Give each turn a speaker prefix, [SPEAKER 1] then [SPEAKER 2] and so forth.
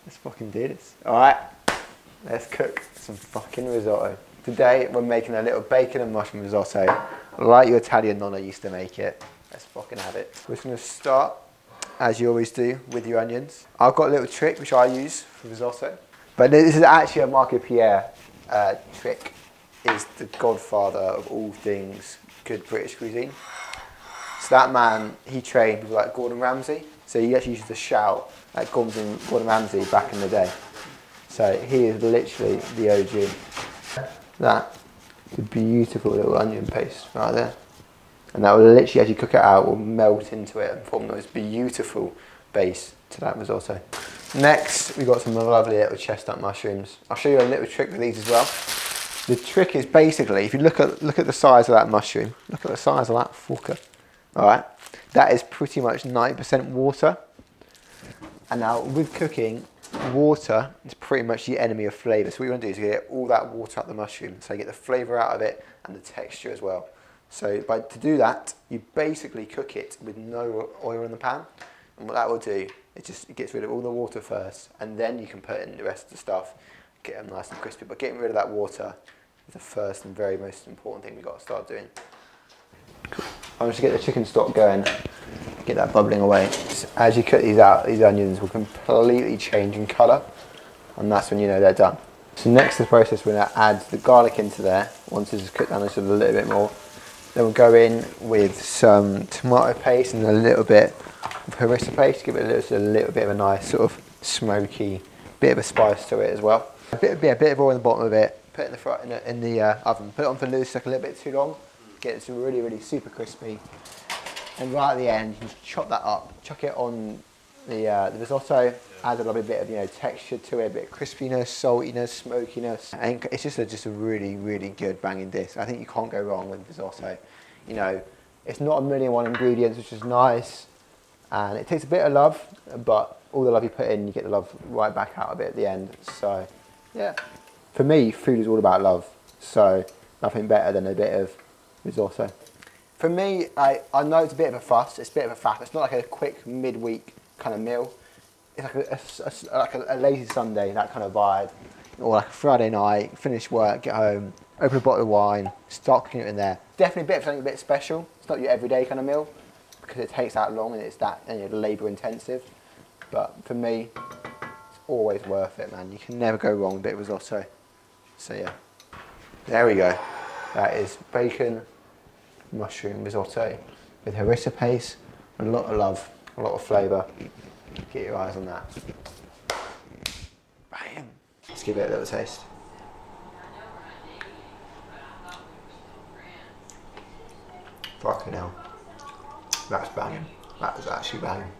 [SPEAKER 1] Let's fucking do this. Alright, let's cook some fucking risotto. Today we're making a little bacon and mushroom risotto, like your Italian nonna used to make it. Let's fucking have it. We're just gonna start, as you always do, with your onions. I've got a little trick which I use for risotto. But this is actually a Marco Pierre trick. Is the godfather of all things good British cuisine. So that man, he trained with like Gordon Ramsay. So he actually used to shout at Gordon Ramsay back in the day. So he is literally the OG. That is a beautiful little onion paste right there. And that will literally, as you cook it out, will melt into it and form this beautiful base to that risotto. Next, we've got some lovely little chestnut mushrooms. I'll show you a little trick with these as well. The trick is basically, if you look at the size of that mushroom, look at the size of that fucker. All right, that is pretty much 90% water. And now with cooking, water is pretty much the enemy of flavour. So what you want to do is get all that water out of the mushroom, so you get the flavour out of it and the texture as well. So to do that, you basically cook it with no oil in the pan. And what that will do, it gets rid of all the water first, and then you can put in the rest of the stuff, get them nice and crispy. But getting rid of that water is the first and very most important thing we've got to start doing. Cool. I'm just going to get the chicken stock going, get that bubbling away. So as you cook these out, these onions will completely change in colour, and that's when you know they're done. So next in the process, we're going to add the garlic into there, once it's cooked down just a little bit more. Then we'll go in with some tomato paste and a little bit of harissa paste, give it a little bit of a nice sort of smoky, bit of a spice to it as well. A bit of oil in the bottom of it, put it in the oven, put it on for loose, like a little bit too long, get it to really, really super crispy. And right at the end, you just chop that up, chuck it on the risotto, add a little bit of texture to it, a bit of crispiness, saltiness, smokiness, and it's just a really, really good banging dish. I think you can't go wrong with risotto. You know, it's not a million one ingredients, which is nice, and it takes a bit of love, but all the love you put in, you get the love right back out of it at the end. So, yeah. For me, food is all about love, so nothing better than a bit of risotto. For me, I know it's a bit of a fuss, it's a bit of a faff. It's not like a quick midweek kind of meal. It's like a lazy Sunday, that kind of vibe. Or like a Friday night, finish work, get home, open a bottle of wine, start cooking it in there. Definitely a bit of something a bit special. It's not your everyday kind of meal, because it takes that long and it's that labour intensive. But for me, it's always worth it, man. You can never go wrong with a bit of risotto. So yeah, there we go. That is bacon, mushroom risotto with harissa paste, a lot of love, a lot of flavour. Get your eyes on that. Bam. Let's give it a little taste. Fucking hell. That's banging. That was actually banging.